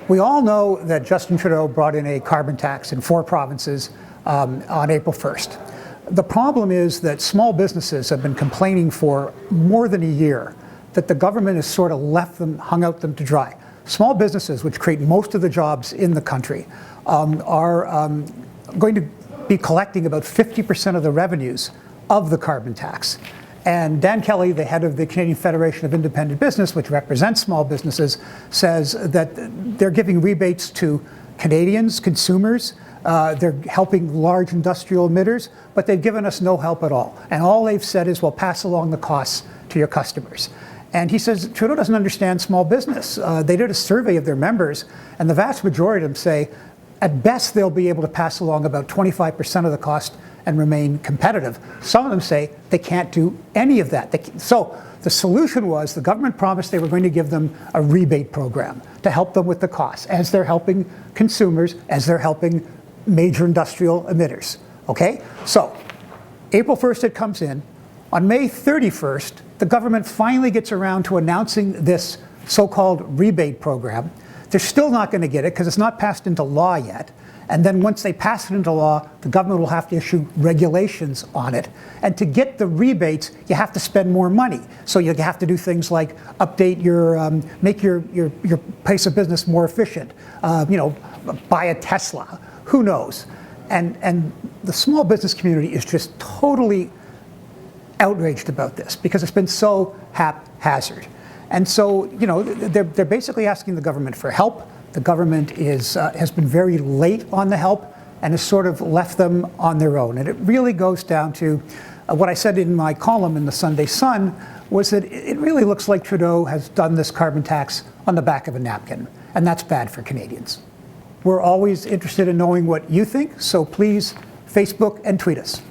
We all know that Justin Trudeau brought in a carbon tax in 4 provinces on April 1st. The problem is that small businesses have been complaining for more than a year that the government has sort of hung out them to dry. Small businesses, which create most of the jobs in the country, are going to be collecting about 50% of the revenues of the carbon tax. And Dan Kelly, the head of the Canadian Federation of Independent Business, which represents small businesses, says that they're giving rebates to Canadians, consumers, they're helping large industrial emitters, but they've given us no help at all. And all they've said is, well, pass along the costs to your customers. And he says Trudeau doesn't understand small business. They did a survey of their members, and the vast majority of them say, at best, they'll be able to pass along about 25% of the cost and remain competitive. Some of them say they can't do any of that. So the solution was the government promised they were going to give them a rebate program to help them with the costs, as they're helping consumers, as they're helping major industrial emitters. Okay? So April 1st it comes in. On May 31st, the government finally gets around to announcing this so-called rebate program. They're still not going to get it because it's not passed into law yet. And then once they pass it into law, the government will have to issue regulations on it. And to get the rebates, you have to spend more money. So you have to do things like update make your place of business more efficient. Buy a Tesla. Who knows? And the small business community is just totally outraged about this because it's been so haphazard. And so, they're basically asking the government for help. The government has been very late on the help and has sort of left them on their own. And it really goes down to what I said in my column in the Sunday Sun, was that it really looks like Trudeau has done this carbon tax on the back of a napkin, and that's bad for Canadians. We're always interested in knowing what you think, so please Facebook and tweet us.